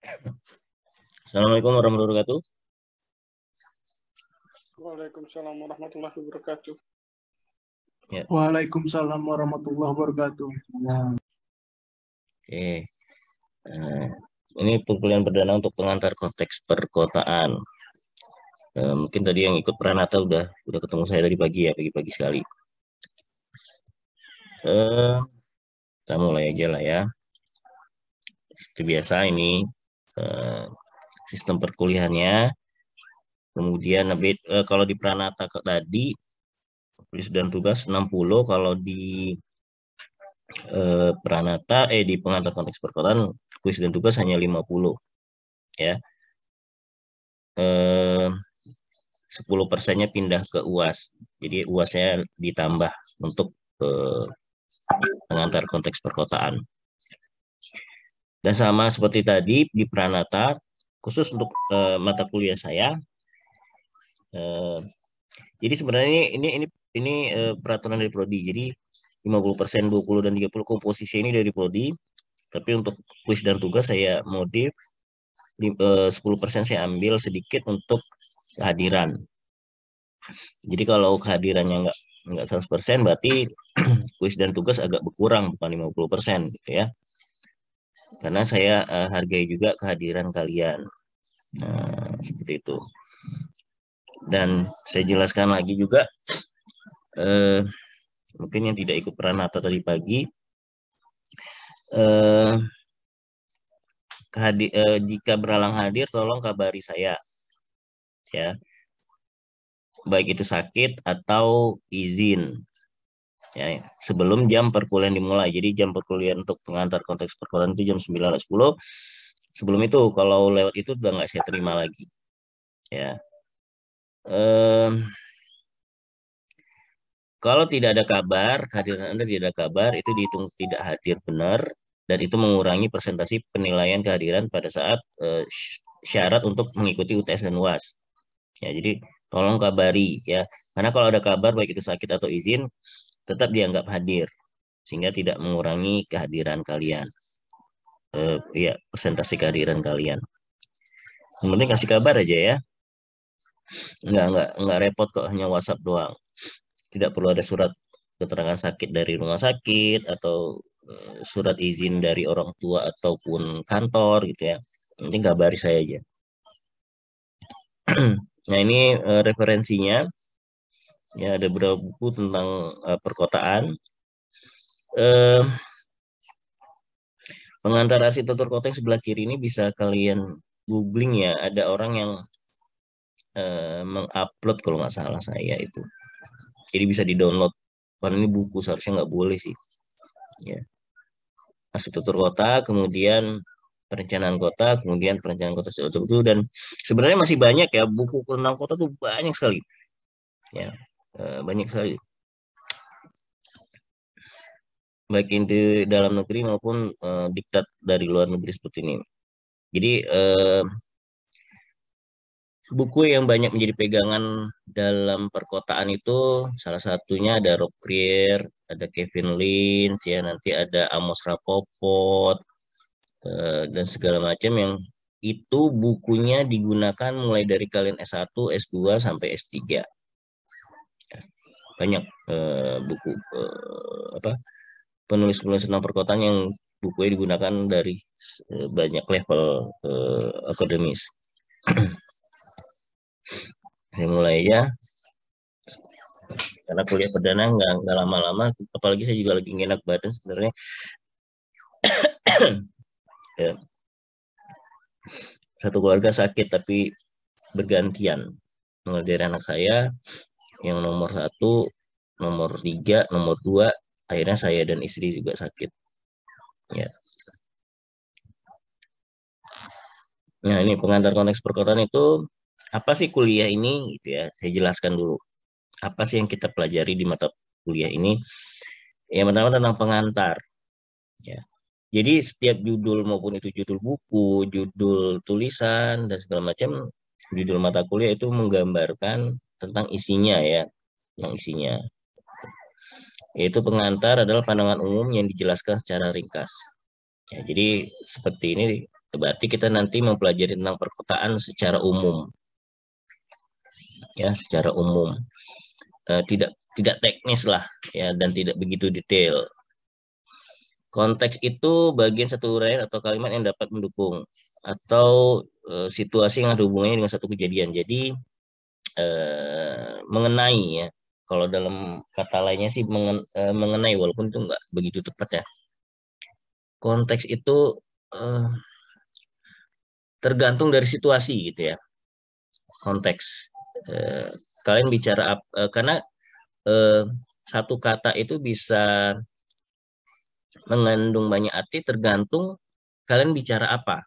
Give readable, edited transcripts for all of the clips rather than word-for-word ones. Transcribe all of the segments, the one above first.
Assalamualaikum warahmatullahi wabarakatuh. Waalaikumsalam warahmatullahi wabarakatuh. Ya. Waalaikumsalam warahmatullahi wabarakatuh. Oke. Ini perkuliahan perdana untuk pengantar konteks perkotaan. Mungkin tadi yang ikut Pranata udah ketemu saya tadi pagi ya, pagi-pagi sekali. Kita mulai aja lah ya. Seperti biasa ini sistem perkuliahannya. Kemudian kalau di Pranata tadi tulis dan tugas 60, kalau di Pranata di pengantar konteks perkotaan kuis dan tugas hanya 50 ya. 10%-nya pindah ke UAS. Jadi UAS-nya ditambah untuk pengantar konteks perkotaan. Dan sama seperti tadi di Pranata, khusus untuk mata kuliah saya. Jadi sebenarnya ini peraturan dari prodi. Jadi 50%, 20 dan 30 komposisi ini dari prodi. Tapi untuk kuis dan tugas saya modif 10% saya ambil sedikit untuk kehadiran. Jadi kalau kehadirannya nggak 100%, berarti kuis dan tugas agak berkurang, bukan 50% gitu ya. Karena saya hargai juga kehadiran kalian. Nah, seperti itu. Dan saya jelaskan lagi juga, mungkin yang tidak ikut Pranata tadi pagi, jika berhalang hadir, tolong kabari saya. Ya, baik itu sakit atau izin. Ya, sebelum jam perkuliahan dimulai. Jadi jam perkuliahan untuk pengantar konteks perkuliahan itu jam 9.10. Sebelum itu, kalau lewat itu udah nggak saya terima lagi. Ya. Kalau tidak ada kabar, kehadiran Anda tidak ada kabar, itu dihitung tidak hadir benar, dan itu mengurangi persentase penilaian kehadiran pada saat syarat untuk mengikuti UTS dan UAS. Ya, jadi tolong kabari ya. Karena kalau ada kabar baik itu sakit atau izin, tetap dianggap hadir sehingga tidak mengurangi kehadiran kalian. Ya, persentase kehadiran kalian. Yang penting kasih kabar aja ya. Nggak repot kok, hanya WhatsApp doang. Tidak perlu ada surat keterangan sakit dari rumah sakit atau surat izin dari orang tua ataupun kantor gitu ya. Yang penting kabari saya aja. Nah, ini referensinya. Ya, ada beberapa buku tentang perkotaan. Pengantar arsitektur kota yang sebelah kiri ini bisa kalian googling ya. Ada orang yang mengupload kalau nggak salah saya itu. Jadi bisa di-download. Karena ini buku seharusnya nggak boleh sih. Ya. Arsitektur kota, kemudian perencanaan kota, kemudian perencanaan kota itu, dan sebenarnya masih banyak ya buku tentang kota tuh banyak sekali. Ya, banyak sekali. Baik di dalam negeri maupun diktat dari luar negeri seperti ini. Jadi buku yang banyak menjadi pegangan dalam perkotaan itu salah satunya ada Rob Creer, ada Kevin Lynch, ya nanti ada Amos Rapoport dan segala macam yang itu bukunya digunakan mulai dari kalian S1, S2 sampai S3. Banyak buku penulis-penulis tentang perkotaan yang bukunya digunakan dari banyak level akademis. Saya mulai ya, karena kuliah perdana nggak lama-lama, apalagi saya juga lagi nggak enak badan sebenarnya. Ya. Satu keluarga sakit tapi bergantian mengajari anak saya, yang nomor 1, nomor 3, nomor 2, akhirnya saya dan istri juga sakit. Ya. Nah, ini pengantar konteks perkotaan itu apa sih kuliah ini gitu ya. Saya jelaskan dulu. Apa sih yang kita pelajari di mata kuliah ini? Yang pertama tentang pengantar. Ya. Jadi setiap judul maupun itu judul buku, judul tulisan dan segala macam, judul mata kuliah itu menggambarkan tentang isinya ya, yang isinya. Yaitu pengantar adalah pandangan umum yang dijelaskan secara ringkas. Ya, jadi seperti ini Berarti kita nanti mempelajari tentang perkotaan secara umum, ya, secara umum. Tidak teknis lah, ya, dan tidak begitu detail. Konteks itu bagian satu uraian atau kalimat yang dapat mendukung atau situasi yang ada hubungannya dengan satu kejadian. Jadi mengenai, ya. Kalau dalam kata lainnya sih mengenai, walaupun itu nggak begitu tepat, ya. Konteks itu tergantung dari situasi gitu, ya. Konteks. Kalian bicara karena satu kata itu bisa mengandung banyak arti tergantung kalian bicara apa.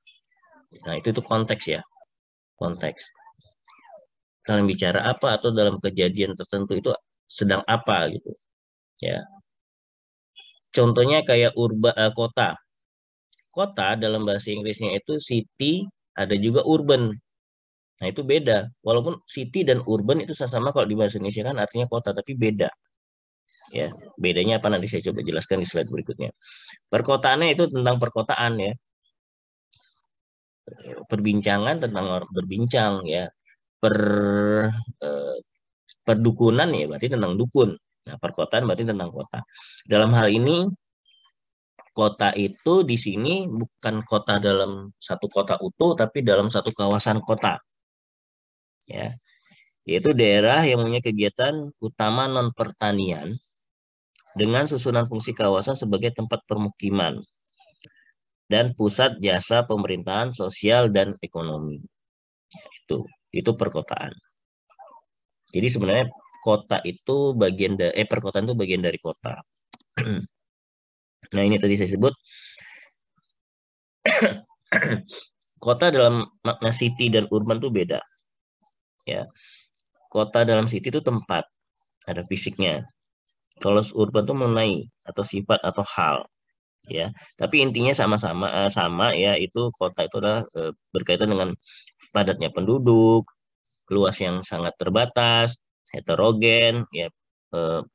Nah, itu konteks, ya. Konteks. Kalian bicara apa atau dalam kejadian tertentu itu sedang apa gitu, ya. Contohnya kayak kota. Kota dalam bahasa Inggrisnya itu city, ada juga urban. Nah, itu beda. Walaupun city dan urban itu sama-sama kalau di bahasa Indonesia kan artinya kota, tapi beda. Ya, bedanya apa nanti saya coba jelaskan di slide berikutnya. Perkotaannya itu tentang perkotaan, ya. Perbincangan tentang berbincang, ya. Perdukunan, ya, berarti tentang dukun. Nah, perkotaan berarti tentang kota. Dalam hal ini kota itu di sini bukan kota dalam satu kota utuh, tapi dalam satu kawasan kota, ya, yaitu daerah yang punya kegiatan utama non pertanian dengan susunan fungsi kawasan sebagai tempat permukiman dan pusat jasa pemerintahan sosial dan ekonomi. Itu perkotaan. Jadi sebenarnya kota itu perkotaan itu bagian dari kota. Nah, ini tadi saya sebut kota dalam makna city dan urban itu beda, ya. Kota dalam city itu tempat, ada fisiknya. Kalau urban itu mengenai atau sifat atau hal, ya. Tapi intinya sama, ya, itu kota itu adalah berkaitan dengan padatnya penduduk, luas yang sangat terbatas, heterogen, ya,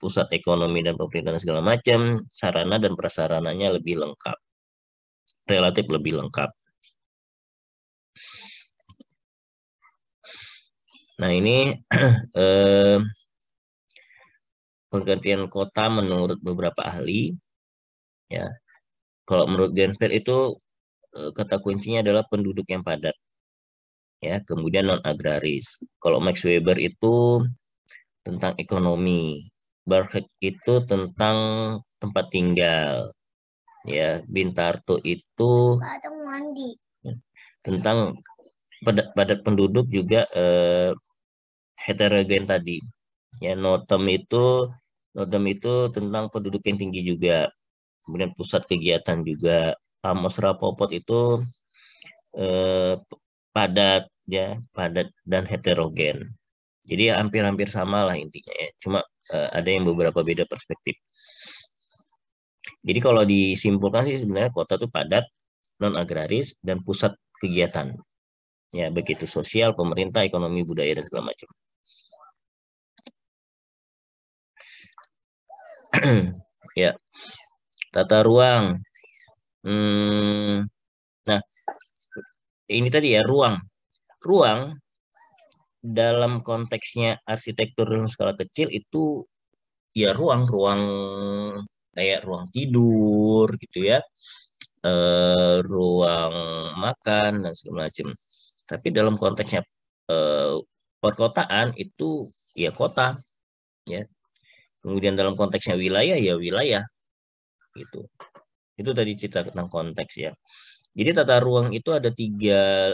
pusat ekonomi dan pemerintahan segala macam, sarana dan prasarananya lebih lengkap, relatif lebih lengkap. Nah, ini pengertian kota menurut beberapa ahli, ya. Kalau menurut Genfeld itu kata kuncinya adalah penduduk yang padat, ya, kemudian non agraris. Kalau Max Weber itu tentang ekonomi, Burkhardt itu tentang tempat tinggal, ya, Bintarto itu tentang padat penduduk juga heterogen tadi, ya. Notem itu tentang penduduk yang tinggi juga, kemudian pusat kegiatan juga. Amos Rapoport itu padat, ya, padat dan heterogen. Jadi hampir-hampir sama lah intinya, ya. Cuma ada yang beberapa beda perspektif. Jadi kalau disimpulkan sih sebenarnya kota itu padat, non agraris, dan pusat kegiatan, ya, begitu sosial, pemerintah, ekonomi, budaya, dan segala macam. Ya, tata ruang. Nah, ini tadi, ya, ruang dalam konteksnya arsitektur dalam skala kecil itu, ya, ruang kayak ruang tidur gitu, ya, ruang makan dan segala macam. Tapi dalam konteksnya perkotaan itu, ya, kota, ya. Kemudian dalam konteksnya wilayah, ya, wilayah gitu. Itu tadi cerita tentang konteks, ya. Jadi tata ruang itu ada tiga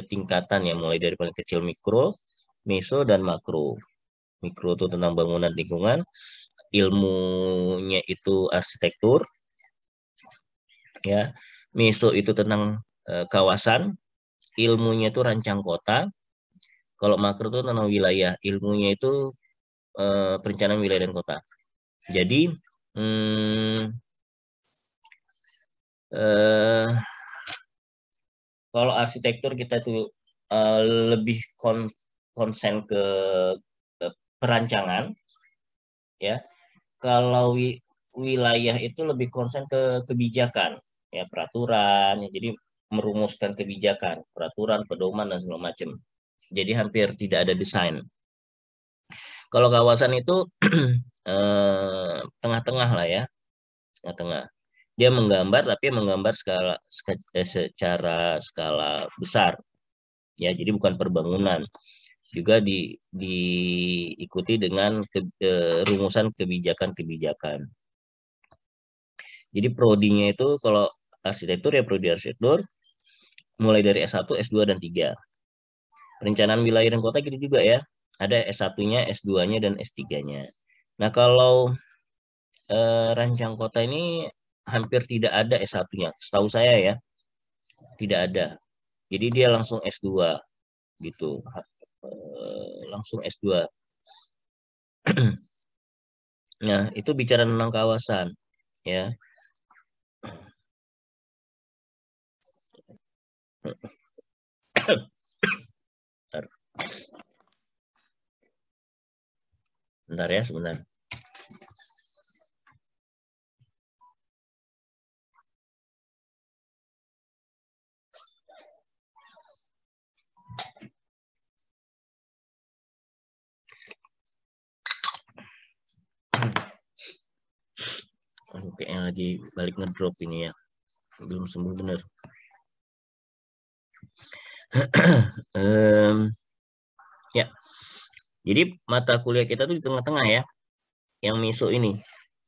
tingkatan, ya, mulai dari paling kecil mikro, meso, dan makro. Mikro itu tentang bangunan lingkungan, ilmunya itu arsitektur, ya. Meso itu tentang kawasan, ilmunya itu rancang kota. Kalau makro itu tentang wilayah, ilmunya itu perencanaan wilayah dan kota. Jadi kalau arsitektur kita itu lebih konsen ke perancangan, ya. Kalau wilayah itu lebih konsen ke kebijakan, ya peraturan, ya, jadi merumuskan kebijakan, peraturan, pedoman dan segala macam. Jadi hampir tidak ada desain. Kalau kawasan itu tengah-tengah lah ya, tengah-tengah. Dia menggambar tapi menggambar secara skala besar, ya. Jadi bukan perbangunan. Juga diikuti dengan rumusan kebijakan-kebijakan. Jadi prodinya itu kalau arsitektur ya prodi arsitektur mulai dari S1, S2 dan 3. Perencanaan wilayah dan kota gitu juga ya. Ada S1-nya, S2-nya dan S3-nya. Nah, kalau rancang kota ini hampir tidak ada S1-nya. Setahu saya ya, tidak ada. Jadi dia langsung S2 gitu. Langsung S2. Nah, itu bicara tentang kawasan ya. Bentar ya, sebentar. Kayaknya lagi balik ngedrop ini ya. Belum sembuh bener. Ya. Jadi mata kuliah kita tuh di tengah-tengah ya. Yang miso ini.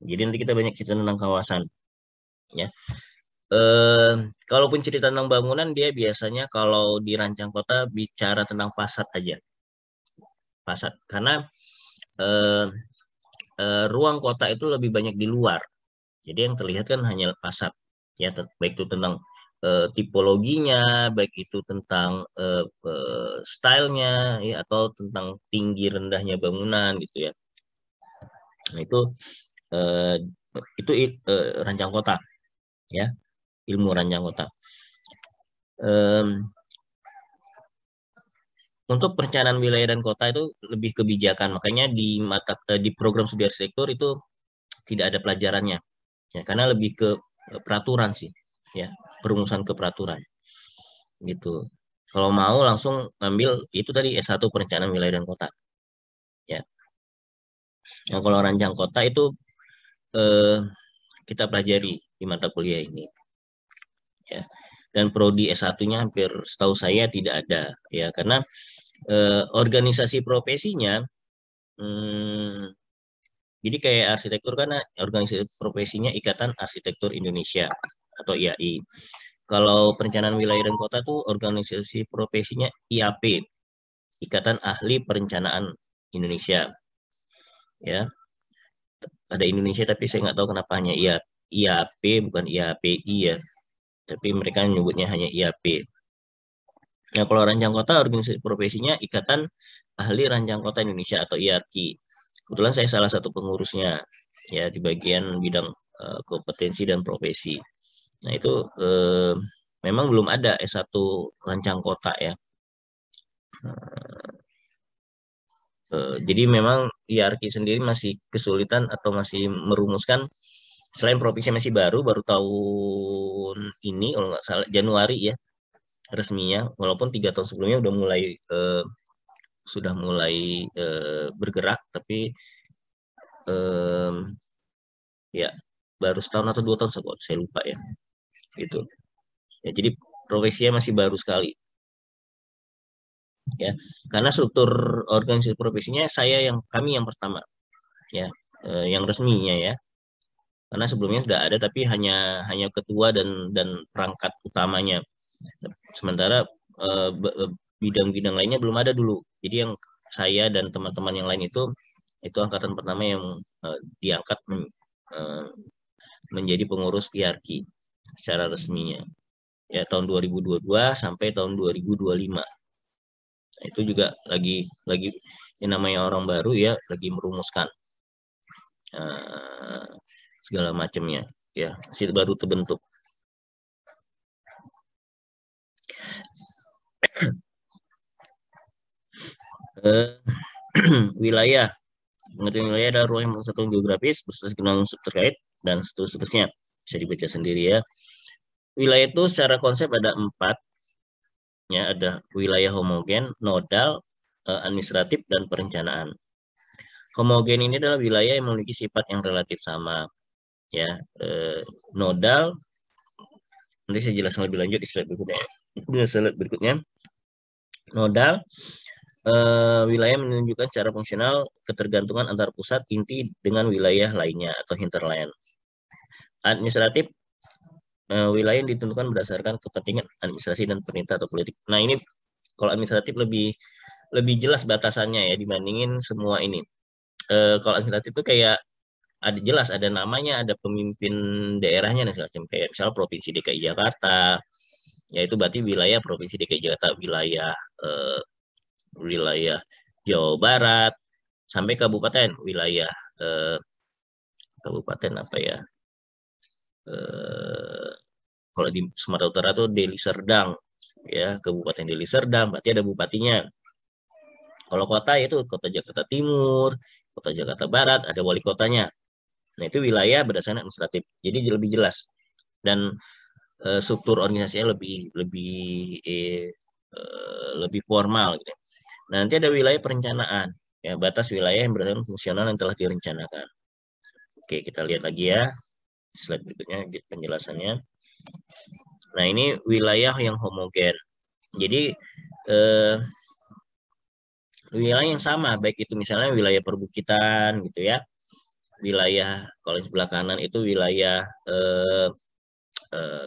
Jadi nanti kita banyak cerita tentang kawasan. Ya. Kalaupun cerita tentang bangunan, dia biasanya kalau dirancang kota bicara tentang fasad aja. Fasad. Karena ruang kota itu lebih banyak di luar. Jadi yang terlihat kan hanya fasad. Ya, baik itu tentang tipologinya, baik itu tentang stylenya, ya, atau tentang tinggi rendahnya bangunan gitu ya. Nah itu rancang kota, ya, ilmu rancang kota. Untuk perencanaan wilayah dan kota itu lebih kebijakan, makanya di program studi arsitektur itu tidak ada pelajarannya, ya, karena lebih ke peraturan sih, ya, perumusan ke peraturan gitu. Kalau mau langsung ambil itu tadi S1 perencanaan wilayah dan kota, ya. Nah, kalau rancang kota itu kita pelajari di mata kuliah ini, ya. Dan prodi S1-nya hampir setahu saya tidak ada, ya, karena organisasi profesinya, jadi kayak arsitektur kan organisasi profesinya Ikatan Arsitektur Indonesia atau IAI. Kalau perencanaan wilayah dan kota tuh organisasi profesinya IAP, Ikatan Ahli Perencanaan Indonesia. Ya, ada Indonesia tapi saya nggak tahu kenapa hanya IAP bukan IAPI ya. Tapi mereka menyebutnya hanya IAP. Nah, kalau rancang kota organisasi profesinya Ikatan Ahli Rancang Kota Indonesia atau IARKI. Kebetulan saya salah satu pengurusnya ya di bagian bidang kompetensi dan profesi. Nah, itu memang belum ada S1 rancang kota ya. Jadi memang IARKI sendiri masih kesulitan atau masih merumuskan, selain provinsi masih baru tahun ini kalau nggak salah Januari ya resminya, walaupun 3 tahun sebelumnya sudah mulai bergerak, tapi ya baru setahun atau 2 tahun saya lupa ya gitu ya. Jadi profesinya masih baru sekali ya, karena struktur organisasi profesinya kami yang pertama ya, yang resminya ya, karena sebelumnya sudah ada tapi hanya ketua dan perangkat utamanya, sementara bidang-bidang lainnya belum ada dulu. Jadi yang saya dan teman-teman yang lain itu angkatan pertama yang diangkat menjadi pengurus IARKI secara resminya ya tahun 2022 sampai tahun 2025. Nah, itu juga lagi yang namanya orang baru ya, lagi merumuskan segala macamnya ya, masih baru terbentuk. Wilayah, pengertian wilayah adalah ruang yang mengusatkan geografis beserta sejumlah unsur terkait dan seterusnya, bisa dibaca sendiri ya. wilayah itu secara konsep ada 4, ya, ada wilayah homogen, nodal, administratif, dan perencanaan. Homogen ini adalah wilayah yang memiliki sifat yang relatif sama, ya. Nodal nanti saya jelaskan lebih lanjut di slide berikutnya. Di slide berikutnya, nodal wilayah menunjukkan secara fungsional ketergantungan antara pusat inti dengan wilayah lainnya atau hinterland. Administratif wilayah yang ditentukan berdasarkan kepentingan administrasi dan perintah atau politik. Nah, ini kalau administratif lebih jelas batasannya ya dibandingin semua ini. Kalau administratif itu kayak ada jelas, ada namanya, ada pemimpin daerahnya dan segala macam, kayak misalnya Provinsi DKI Jakarta, yaitu berarti wilayah Provinsi DKI Jakarta, wilayah Jawa Barat, sampai kabupaten, wilayah kabupaten apa ya? Kalau di Sumatera Utara tuh Deli Serdang, ya, Kabupaten Deli Serdang, berarti ada bupatinya. Kalau kota itu Kota Jakarta Timur, Kota Jakarta Barat, ada wali kotanya. Nah, itu wilayah berdasarkan administratif. Jadi lebih jelas dan struktur organisasinya lebih formal gitu. Nah, nanti ada wilayah perencanaan, ya, batas wilayah yang berdasarkan fungsional yang telah direncanakan. Oke, kita lihat lagi ya slide berikutnya penjelasannya. Nah, ini wilayah yang homogen. Jadi wilayah yang sama, baik itu misalnya wilayah perbukitan gitu ya, wilayah kalau sebelah kanan itu wilayah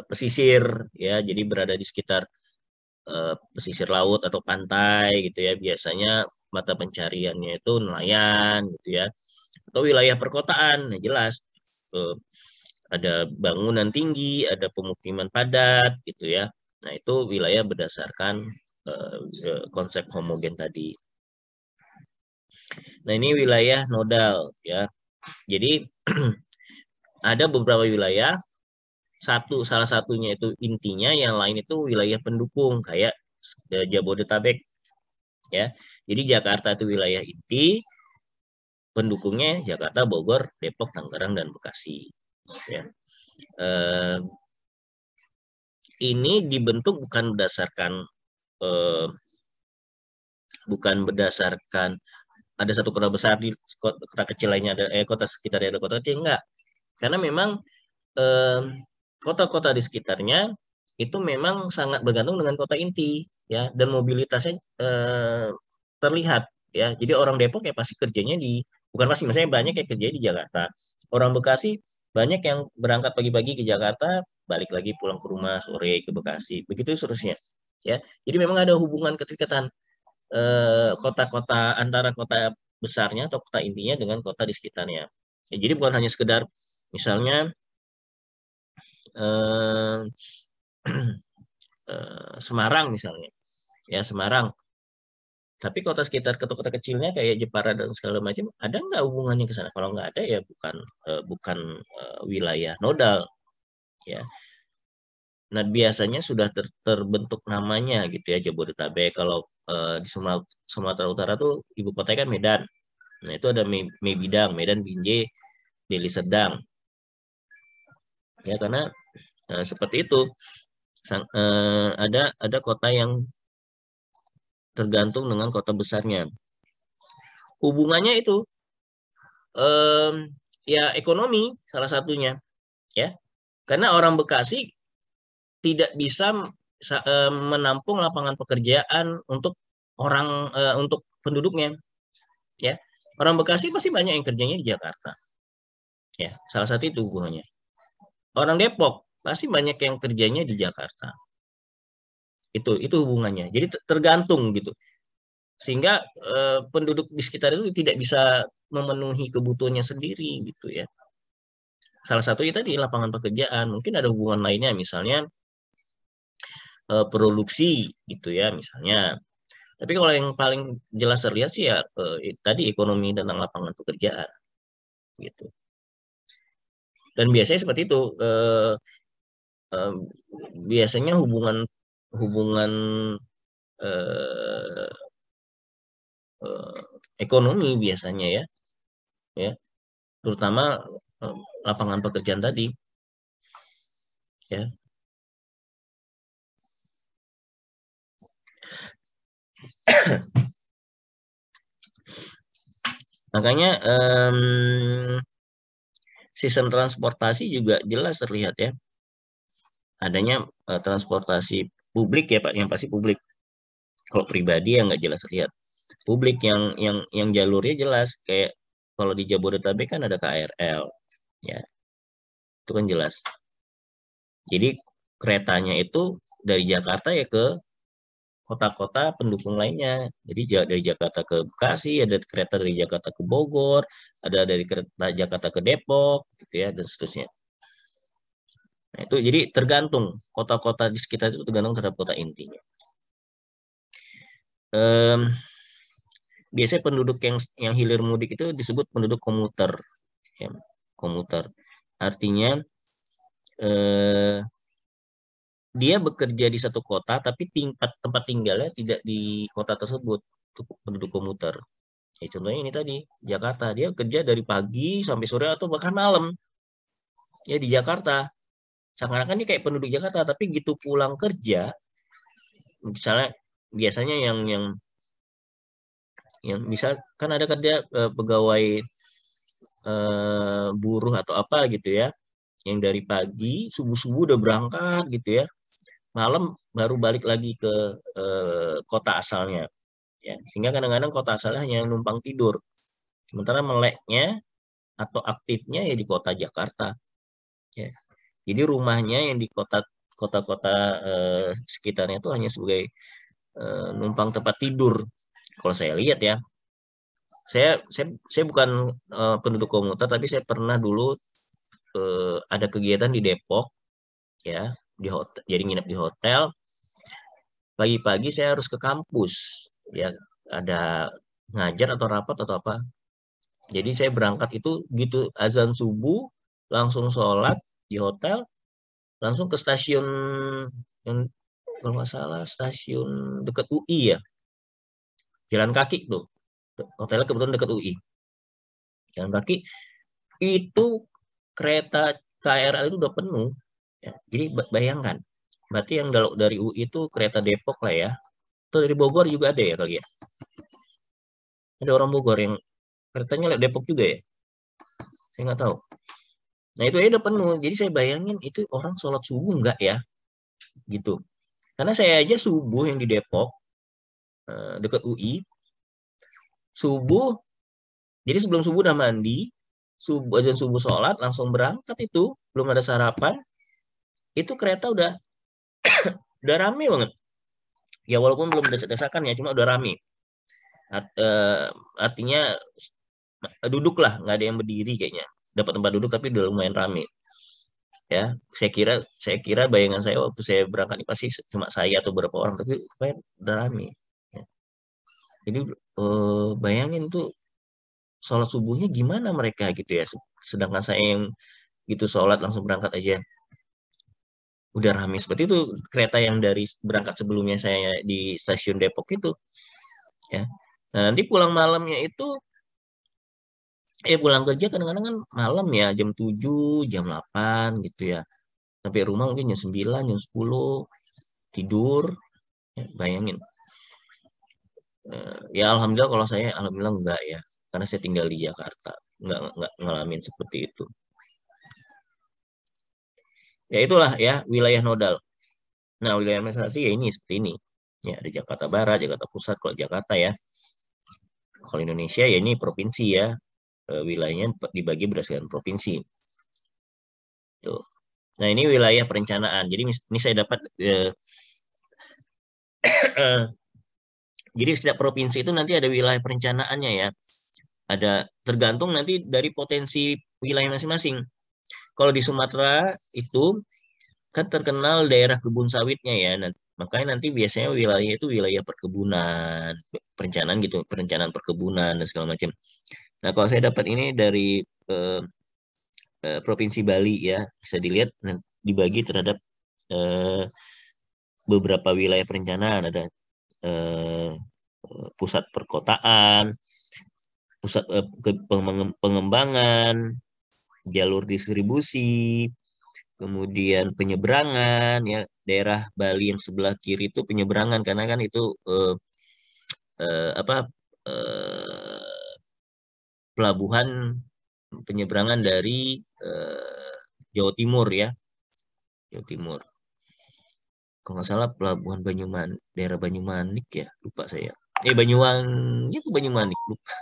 pesisir, ya, jadi berada di sekitar pesisir laut atau pantai gitu ya, biasanya mata pencariannya itu nelayan gitu ya, atau wilayah perkotaan, nah jelas ada bangunan tinggi, ada pemukiman padat gitu ya. Nah, itu wilayah berdasarkan konsep homogen tadi. Nah, ini wilayah nodal ya. Jadi ada beberapa wilayah, salah satunya itu intinya, yang lain itu wilayah pendukung kayak Jabodetabek ya. Jadi Jakarta itu wilayah inti, pendukungnya Jakarta, Bogor, Depok, Tangerang, dan Bekasi ya. Ini dibentuk bukan berdasarkan ada satu kota besar di kota kecil lainnya ada kota sekitarnya ada kota kecil, enggak, karena memang kota-kota di sekitarnya itu memang sangat bergantung dengan kota inti ya, dan mobilitasnya terlihat ya. Jadi orang Depok ya pasti kerjanya bukan pasti, misalnya banyak yang kerja di Jakarta. Orang Bekasi banyak yang berangkat pagi-pagi ke Jakarta, balik lagi pulang ke rumah sore ke Bekasi, begitu seterusnya ya. Jadi memang ada hubungan keterikatan kota-kota antara kota besarnya atau kota intinya dengan kota di sekitarnya. Ya, jadi bukan hanya sekedar misalnya Semarang misalnya, ya Semarang. Tapi kota sekitar kota-kota kecilnya kayak Jepara dan segala macam, ada nggak hubungannya ke sana? Kalau nggak ada ya bukan wilayah nodal, ya. Nah, biasanya sudah terbentuk namanya gitu ya, Jabodetabek. Kalau di Sumatera Utara tuh ibu kotanya kan Medan. Nah, itu ada Bidang, Medan, Binjai, Deli Serdang. Ya, karena seperti itu. Ada kota yang tergantung dengan kota besarnya. Hubungannya itu ya ekonomi salah satunya ya, karena orang Bekasi tidak bisa menampung lapangan pekerjaan untuk penduduknya ya. Orang Bekasi pasti banyak yang kerjanya di Jakarta ya, salah satu itu hubungannya. Orang Depok pasti banyak yang kerjanya di Jakarta, itu hubungannya. Jadi tergantung gitu, sehingga penduduk di sekitar itu tidak bisa memenuhi kebutuhannya sendiri gitu ya. Salah satu itu di lapangan pekerjaan, mungkin ada hubungan lainnya, misalnya produksi gitu ya misalnya. Tapi kalau yang paling jelas terlihat sih ya tadi ekonomi tentang lapangan pekerjaan gitu. Dan biasanya seperti itu, biasanya hubungan ekonomi biasanya ya, terutama lapangan pekerjaan tadi ya. Makanya sistem transportasi juga jelas terlihat ya. Adanya transportasi publik ya Pak, yang pasti publik. Kalau pribadi ya nggak jelas terlihat. Publik yang jalurnya jelas, kayak kalau di Jabodetabek kan ada KRL, ya itu kan jelas. Jadi keretanya itu dari Jakarta ya ke kota-kota pendukung lainnya. Jadi dari Jakarta ke Bekasi, ada kereta dari Jakarta ke Bogor, ada dari kereta Jakarta ke Depok, gitu ya, dan seterusnya. Nah, itu jadi tergantung kota-kota di sekitar itu tergantung terhadap kota intinya. Biasanya penduduk yang hilir mudik itu disebut penduduk komuter, ya, komuter. Artinya dia bekerja di satu kota, tapi tempat tinggalnya tidak di kota tersebut. Itu penduduk komuter. Ya, contohnya ini tadi, Jakarta. Dia kerja dari pagi sampai sore atau bahkan malam. Ya, di Jakarta. Seakan-akan dia kayak penduduk Jakarta, tapi gitu pulang kerja, misalnya biasanya yang bisa kan ada kerja pegawai buruh atau apa gitu ya, yang dari pagi subuh-subuh udah berangkat gitu ya, malam baru balik lagi ke kota asalnya ya, sehingga kadang-kadang kota asalnya hanya numpang tidur, sementara meleknya atau aktifnya ya di kota Jakarta ya. Jadi rumahnya yang di kota-kota sekitarnya itu hanya sebagai numpang tempat tidur kalau saya lihat ya. Saya bukan penduduk komuter, tapi saya pernah dulu ada kegiatan di Depok ya, di hotel, jadi nginep di hotel. Pagi-pagi saya harus ke kampus ya, ada ngajar atau rapat atau apa. Jadi saya berangkat itu gitu azan subuh, langsung sholat di hotel, langsung ke stasiun yang kalau nggak salah stasiun dekat UI ya, jalan kaki tuh. Hotelnya kebetulan dekat UI. Jalan kaki itu kereta KRL itu udah penuh. Ya, jadi bayangkan, berarti yang dari UI itu kereta Depok lah ya. Atau dari Bogor juga ada ya kali ya. Ada orang Bogor yang keretanya lewat Depok juga ya. Saya nggak tahu. Nah itu ya udah penuh. Jadi saya bayangin itu orang sholat subuh nggak ya, gitu. Karena saya aja subuh yang di Depok dekat UI, subuh. Jadi sebelum subuh udah mandi, azan subuh sholat, langsung berangkat itu, belum ada sarapan, itu kereta udah rame banget. Ya walaupun belum desak-desakan ya, cuma udah rame. Artinya duduk lah, nggak ada yang berdiri kayaknya. Dapat tempat duduk tapi udah lumayan rame. Ya, saya kira bayangan saya waktu saya berangkat ini pasti cuma saya atau beberapa orang, tapi udah rame. Ya. Jadi bayangin tuh sholat subuhnya gimana mereka gitu ya. Sedangkan saya yang gitu sholat langsung berangkat aja udah rame seperti itu. Kereta yang dari berangkat sebelumnya saya di stasiun Depok itu ya. Nah, nanti pulang malamnya itu pulang kerja kadang-kadang kan malam ya, jam 7 jam 8 gitu ya. Sampai rumah mungkin jam 9 jam 10 tidur. Ya, bayangin. Ya alhamdulillah kalau saya alhamdulillah enggak ya. Karena saya tinggal di Jakarta. Enggak ngalamin seperti itu. Ya itulah ya wilayah nodal. Nah, wilayah administrasi ya ini seperti ini. Ya, ada Jakarta Barat, Jakarta Pusat kalau Jakarta ya. Kalau Indonesia ya ini provinsi ya. Wilayahnya dibagi berdasarkan provinsi. Tuh. Nah, ini wilayah perencanaan. Jadi ini saya dapat jadi setiap provinsi itu nanti ada wilayah perencanaannya ya. Ada tergantung nanti dari potensi wilayah masing-masing. Kalau di Sumatera itu kan terkenal daerah kebun sawitnya ya. Makanya nanti biasanya wilayah itu wilayah perkebunan, perencanaan gitu, perencanaan perkebunan dan segala macam. Nah, kalau saya dapat ini dari Provinsi Bali ya, bisa dilihat dibagi terhadap beberapa wilayah perencanaan. Ada pusat perkotaan, pusat pengembangan, jalur distribusi, kemudian penyeberangan ya. Daerah Bali yang sebelah kiri itu penyeberangan karena kan itu pelabuhan penyeberangan dari Jawa Timur ya, Jawa Timur. Kalau nggak salah pelabuhan daerah Banyumanik ya, lupa saya. Banyuwangi itu Banyumanik, lupa.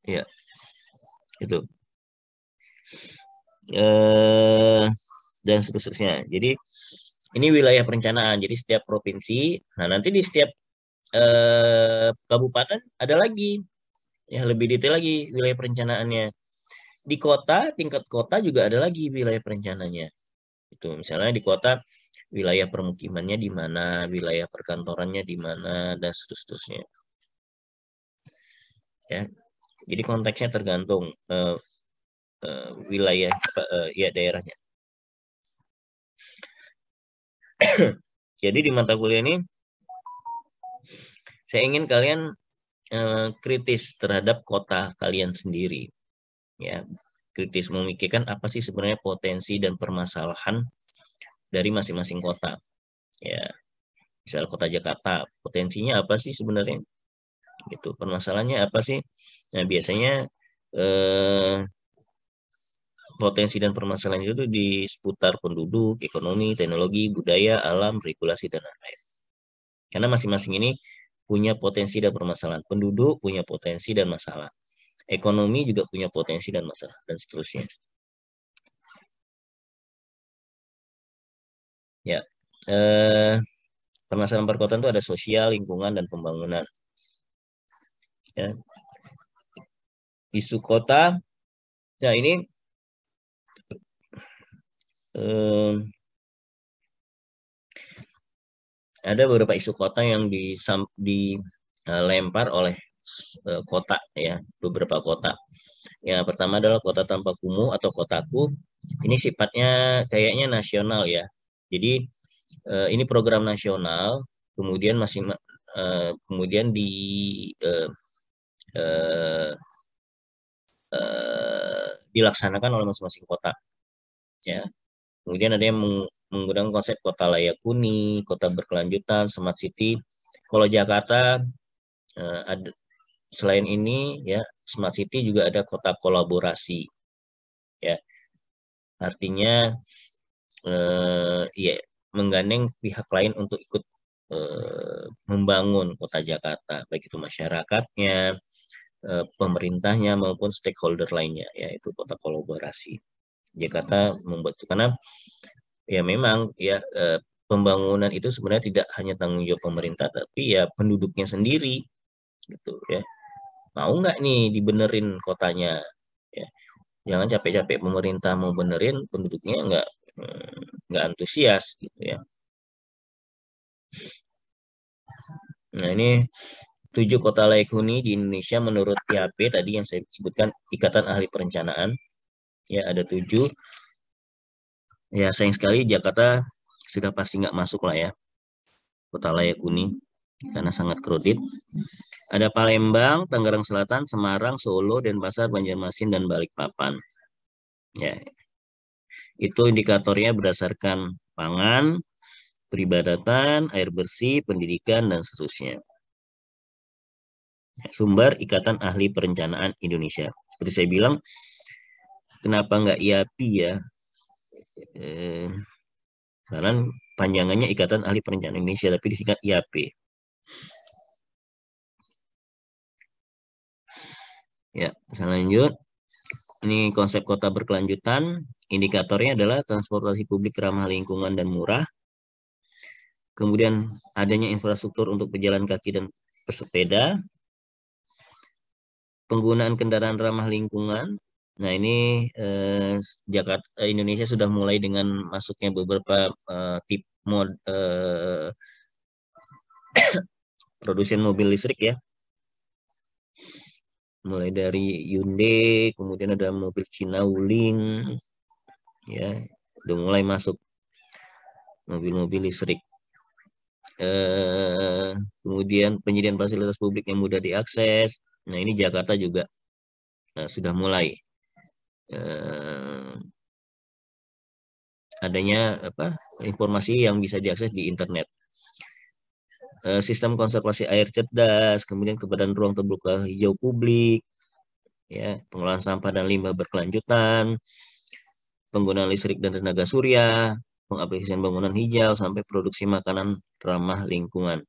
Ya, itu. Dan seterusnya. Jadi ini wilayah perencanaan. Jadi setiap provinsi, nah nanti di setiap kabupaten ada lagi, ya lebih detail lagi wilayah perencanaannya. Di kota, tingkat kota juga ada lagi wilayah perencanaannya. Itu misalnya di kota wilayah permukimannya di mana, wilayah perkantorannya di mana, dan seterusnya. Ya, jadi konteksnya tergantung wilayah ya daerahnya. Jadi di mata kuliah ini saya ingin kalian kritis terhadap kota kalian sendiri, ya, kritis memikirkan apa sih sebenarnya potensi dan permasalahan dari masing-masing kota, ya. Misal kota Jakarta, potensinya apa sih sebenarnya? Gitu, permasalahannya apa sih? Nah, biasanya potensi dan permasalahan itu di seputar penduduk, ekonomi, teknologi, budaya, alam, regulasi, dan lain-lain. Karena masing-masing ini punya potensi dan permasalahan. Penduduk punya potensi dan masalah. Ekonomi juga punya potensi dan masalah, dan seterusnya. Ya, permasalahan perkotaan itu ada sosial, lingkungan, dan pembangunan. Ya. Isu kota, nah ini ada beberapa isu kota yang dilempar oleh kota, ya, beberapa kota. Yang pertama adalah kota tanpa kumuh atau kotaku. Ini sifatnya kayaknya nasional ya. Jadi ini program nasional, kemudian kemudian dilaksanakan oleh masing-masing kota. Ya. Kemudian ada yang menggunakan konsep kota layak huni, kota berkelanjutan, smart city. Kalau Jakarta ada selain ini ya, smart city juga ada kota kolaborasi. Ya. Artinya ya menggandeng pihak lain untuk ikut membangun kota Jakarta, baik itu masyarakatnya, pemerintahnya maupun stakeholder lainnya, yaitu kota kolaborasi. Jakarta membuat itu karena ya memang ya pembangunan itu sebenarnya tidak hanya tanggung jawab pemerintah, tapi ya penduduknya sendiri, gitu ya. Mau nggak nih dibenerin kotanya? Ya, jangan capek-capek pemerintah mau benerin, penduduknya nggak antusias, gitu ya. Nah ini 7 kota layak huni di Indonesia menurut IAP tadi yang saya sebutkan, Ikatan Ahli Perencanaan. Ya ada 7. Ya sayang sekali Jakarta sudah pasti nggak masuk lah ya, kota layak huni, karena sangat crowded. Ada Palembang, Tangerang Selatan, Semarang, Solo, Denpasar, Banjarmasin, dan Balikpapan. Ya, itu indikatornya berdasarkan pangan, peribadatan, air bersih, pendidikan, dan seterusnya. Sumber Ikatan Ahli Perencanaan Indonesia. Seperti saya bilang, kenapa nggak IAPI ya? Karena panjangannya Ikatan Ahli Perencanaan Indonesia, tapi disingkat IAP. Ya, selanjut. Ini konsep kota berkelanjutan. Indikatornya adalah transportasi publik ramah lingkungan dan murah. Kemudian adanya infrastruktur untuk pejalan kaki dan pesepeda. Penggunaan kendaraan ramah lingkungan. Nah ini Jakarta, Indonesia sudah mulai dengan masuknya beberapa tipe produsen mobil listrik ya. Mulai dari Hyundai, kemudian ada mobil Cina Wuling, ya, udah mulai masuk mobil-mobil listrik. Kemudian penyediaan fasilitas publik yang mudah diakses. Nah ini Jakarta juga sudah mulai adanya informasi yang bisa diakses di internet. sistem konservasi air cerdas, kemudian keberadaan ruang terbuka hijau publik, ya, pengolahan sampah dan limbah berkelanjutan, penggunaan listrik dan tenaga surya, pengaplikasian bangunan hijau, sampai produksi makanan ramah lingkungan.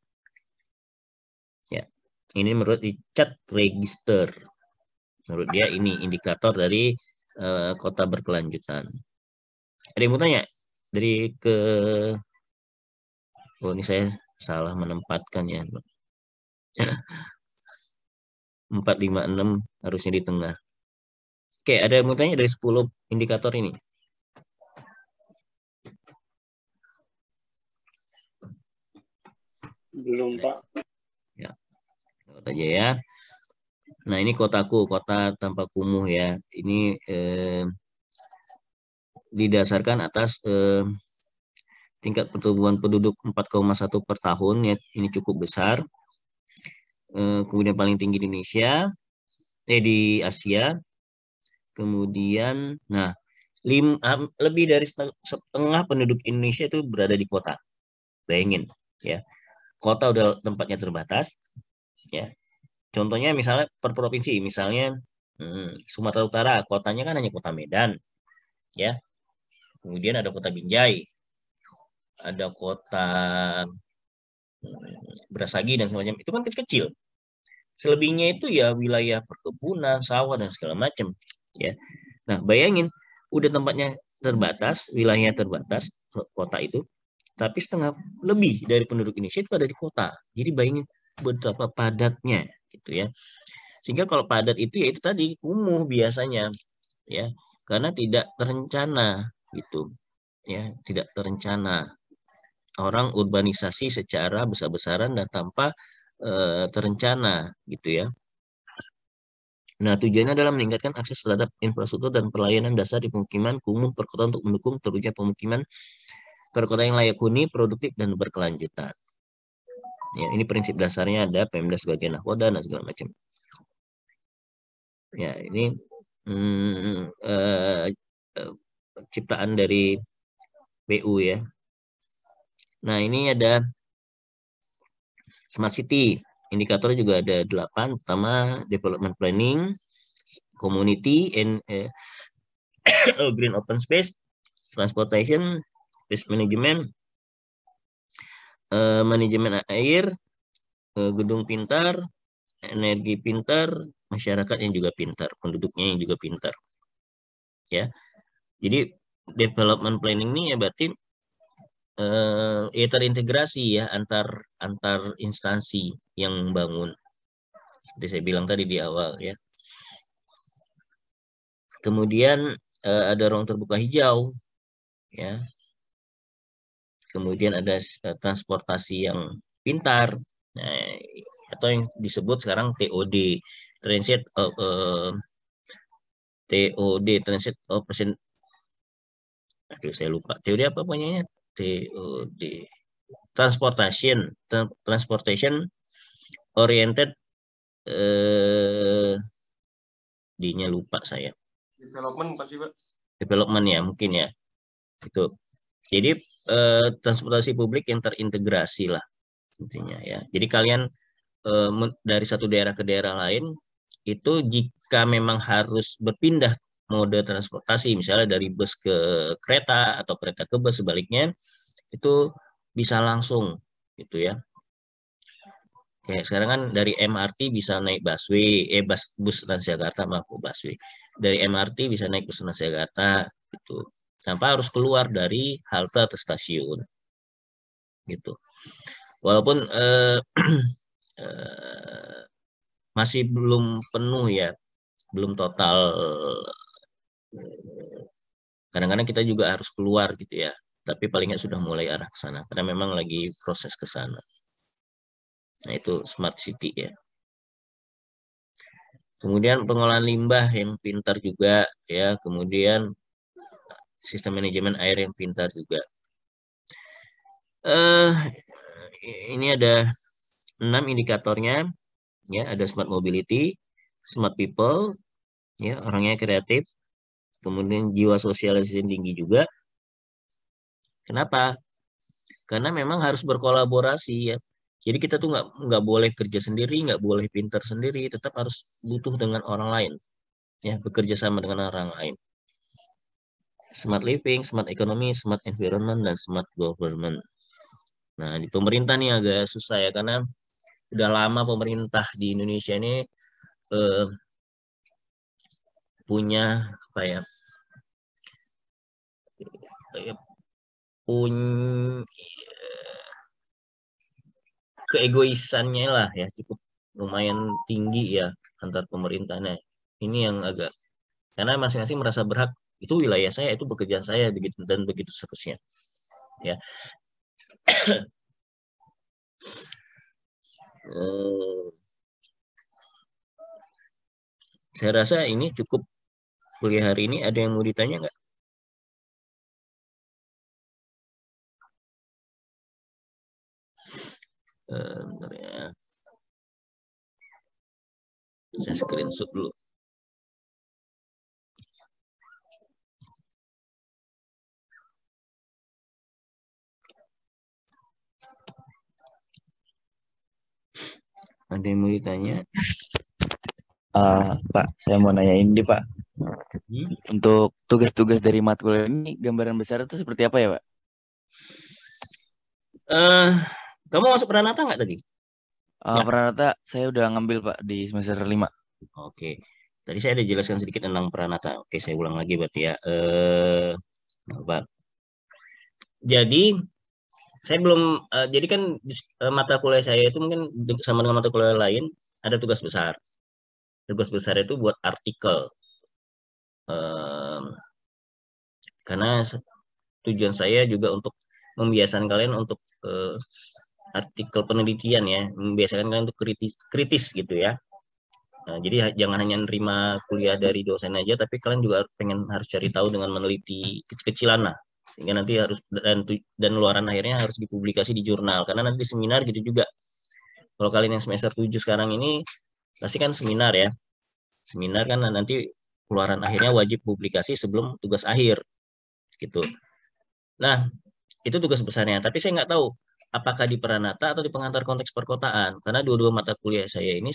Ya, ini menurut Richard Register. Menurut dia ini indikator dari kota berkelanjutan. Ada yang mau tanya? Oh, ini saya salah menempatkan ya. 456 harusnya di tengah. Oke, ada yang mau tanya dari 10 indikator ini? Belum, Pak. Ya, aja ya. Nah, ini kotaku, kota tanpa kumuh ya. Ini didasarkan atas tingkat pertumbuhan penduduk 4,1 per tahun ya, ini cukup besar. Kemudian paling tinggi di Indonesia, di Asia. Kemudian, nah, lebih dari setengah penduduk Indonesia itu berada di kota. Bayangin, ya. Kota udah tempatnya terbatas, ya. Contohnya misalnya per provinsi, misalnya Sumatera Utara, kotanya kan hanya kota Medan, ya. Kemudian ada kota Binjai, ada kota Brasagi dan semacam, itu kan kecil-kecil. Selebihnya itu ya wilayah perkebunan, sawah dan segala macam, ya. Nah, bayangin udah tempatnya terbatas, wilayahnya terbatas, kota itu, tapi setengah lebih dari penduduk Indonesia itu ada di kota. Jadi bayangin betapa padatnya, gitu ya. Sehingga kalau padat itu ya itu tadi kumuh biasanya, ya, karena tidak terencana, gitu, ya, tidak terencana. Orang urbanisasi secara besar-besaran dan tanpa terencana, gitu ya. Nah, tujuannya adalah meningkatkan akses terhadap infrastruktur dan pelayanan dasar di pemukiman kumuh perkotaan untuk mendukung terwujudnya pemukiman perkotaan yang layak huni, produktif, dan berkelanjutan. Ya, ini prinsip dasarnya ada Pemda sebagai nahoda dan segala macam. Ya, ini ciptaan dari PU ya. Nah, ini ada Smart City. Indikatornya juga ada 8. Pertama, development planning, community, and green open space, transportation, waste management, manajemen air, gedung pintar, energi pintar, masyarakat yang juga pintar, penduduknya yang juga pintar. Ya. Jadi development planning ini ya berarti ya terintegrasi ya antar instansi yang membangun. Seperti saya bilang tadi di awal ya. Kemudian ada ruang terbuka hijau ya. Kemudian ada transportasi yang pintar, nah, atau yang disebut sekarang TOD, Transit TOD, Transit Operation. Aduh, saya lupa. TOD apa pokoknya? TOD. Transportation Oriented D-nya lupa saya. Development bukan sih, Pak? Development ya, mungkin ya. Itu. Jadi transportasi publik yang terintegrasi lah intinya ya. Jadi kalian dari satu daerah ke daerah lain itu jika memang harus berpindah mode transportasi, misalnya dari bus ke kereta atau kereta ke bus sebaliknya, itu bisa langsung gitu ya. Kayak sekarang kan dari MRT bisa naik busway, bus Transjakarta, maaf, busway. Dari MRT bisa naik bus Transjakarta gitu. Tanpa harus keluar dari halte atau stasiun. Gitu. Walaupun masih belum penuh ya, belum total. Kadang-kadang kita juga harus keluar gitu ya. Tapi paling nggak sudah mulai arah ke sana. Karena memang lagi proses ke sana. Nah, itu smart city ya. Kemudian pengolahan limbah yang pintar juga ya. Kemudian sistem manajemen air yang pintar juga. Ini ada 6 indikatornya. Ya, ada smart mobility, smart people, ya, orangnya kreatif. Kemudian jiwa sosialisasi tinggi juga. Kenapa? Karena memang harus berkolaborasi ya. Jadi kita tuh nggak boleh kerja sendiri, nggak boleh pintar sendiri, tetap harus butuh dengan orang lain, ya, bekerja sama dengan orang lain. Smart living, smart economy, smart environment, dan smart government. Nah, di pemerintah nih agak susah ya, karena udah lama pemerintah di Indonesia ini eh, punya apa ya, punya keegoisannya lah ya, cukup lumayan tinggi ya antar pemerintahnya. Ini yang agak, karena masing-masing merasa berhak, itu wilayah saya, itu pekerjaan saya, begitu dan begitu seterusnya, ya. Saya rasa ini cukup kuliah hari ini. Ada yang mau ditanya nggak? Bentar ya. Saya screenshot dulu. Ada yang mau ditanya? Pak, saya mau nanyain nih Pak, Hmm? untuk tugas-tugas dari matkul ini gambaran besar itu seperti apa ya Pak? Kamu masuk Pranata nggak tadi? Nggak. Pranata saya udah ngambil Pak di semester 5. Oke. Tadi saya ada jelaskan sedikit tentang Pranata. Oke, saya ulang lagi berarti ya. Apa? Jadi saya belum, jadi kan mata kuliah saya itu mungkin sama dengan mata kuliah lain, ada tugas besar. Tugas besar itu buat artikel. Karena tujuan saya juga untuk membiasakan kalian untuk artikel penelitian ya, membiasakan kalian untuk kritis gitu ya. Nah, jadi jangan hanya nerima kuliah dari dosen aja, tapi kalian juga harus cari tahu dengan meneliti kecil-kecilan lah. Sehingga nanti harus, dan luaran akhirnya harus dipublikasi di jurnal. Karena nanti di seminar gitu juga. Kalau kalian yang semester 7 sekarang ini, pasti kan seminar ya. Seminar kan nanti keluaran akhirnya wajib publikasi sebelum tugas akhir gitu. Nah, itu tugas besarnya. Tapi saya nggak tahu apakah di Pranata atau di pengantar konteks perkotaan. Karena dua-dua mata kuliah saya ini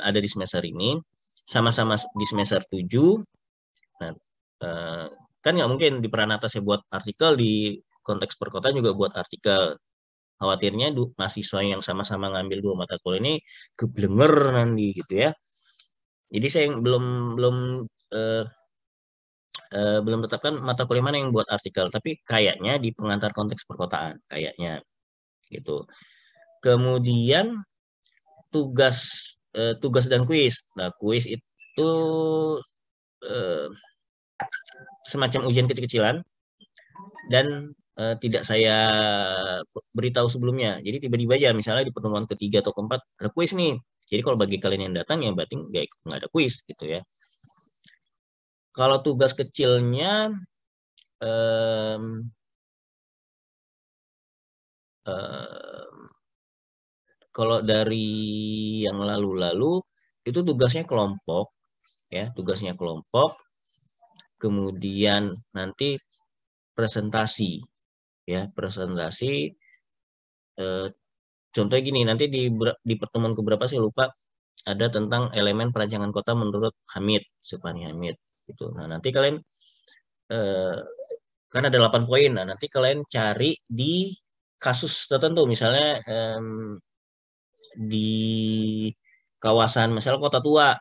ada di semester ini, sama-sama di semester 7. Nah, kan nggak mungkin di Pranata saya buat artikel, di konteks perkotaan juga buat artikel. Khawatirnya mahasiswa yang sama-sama ngambil dua mata kuliah ini keblenger nanti gitu ya. Jadi saya belum belum eh, belum tetapkan mata kuliah mana yang buat artikel, tapi kayaknya di pengantar konteks perkotaan, kayaknya gitu. Kemudian tugas tugas dan kuis. Nah, kuis itu eh, semacam ujian kecil-kecilan dan tidak saya beritahu sebelumnya. Jadi tiba-tiba aja misalnya di pertemuan ketiga atau keempat ada kuis nih. Jadi kalau bagi kalian yang datang ya berarti nggak ada kuis gitu ya. Kalau tugas kecilnya um, kalau dari yang lalu-lalu itu tugasnya kelompok ya, tugasnya kelompok. Kemudian nanti presentasi ya, presentasi contohnya gini, nanti di pertemuan keberapa saya lupa, ada tentang elemen perancangan kota menurut Hamid, Supani Hamid gitu. Nah, nanti kalian eh, kan ada 8 poin. Nah, nanti kalian cari di kasus tertentu, misalnya di kawasan misalnya Kota Tua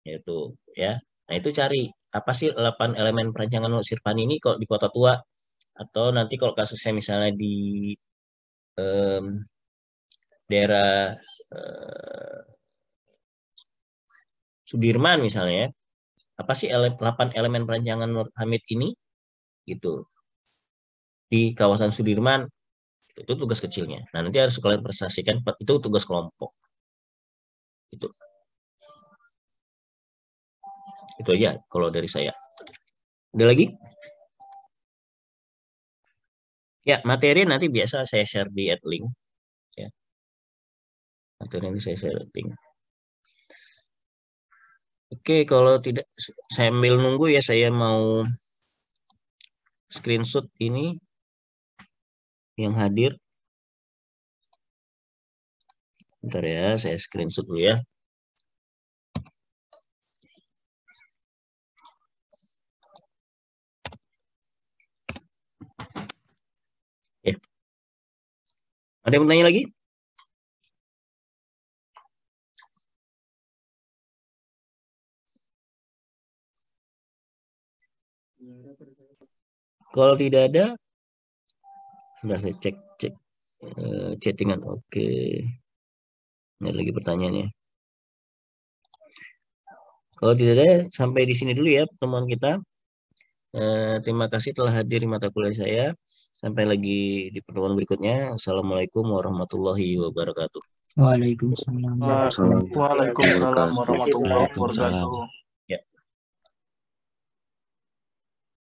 yaitu ya. Nah, itu cari apa sih 8 elemen perancangan Sirpani ini kalau di Kota Tua, atau nanti kalau kasusnya misalnya di em, daerah Sudirman misalnya ya, apa sih 8 elemen perancangan Nur Hamid ini gitu di kawasan Sudirman, itu tugas kecilnya. Nah, nanti harus kalian prestasikan, itu tugas kelompok. Itu aja kalau dari saya. Ada lagi? Ya, materi nanti biasa saya share di @link ya. Materi nanti saya share link. Oke, kalau tidak saya sambil nunggu ya, saya mau screenshot ini yang hadir. Bentar ya, saya screenshot dulu ya. Ya. Ada yang bertanya lagi? Kalau tidak ada, sudah saya cek chattingan. Oke. Ini ada lagi pertanyaannya. Kalau tidak ada, sampai di sini dulu ya pertemuan kita. Terima kasih telah hadir di mata kuliah saya. Sampai lagi di pertemuan berikutnya. Assalamualaikum warahmatullahi wabarakatuh. Waalaikumsalam. Waalaikumsalam Waalaikumsalam warahmatullahi Waalaikumsalam. wabarakatuh.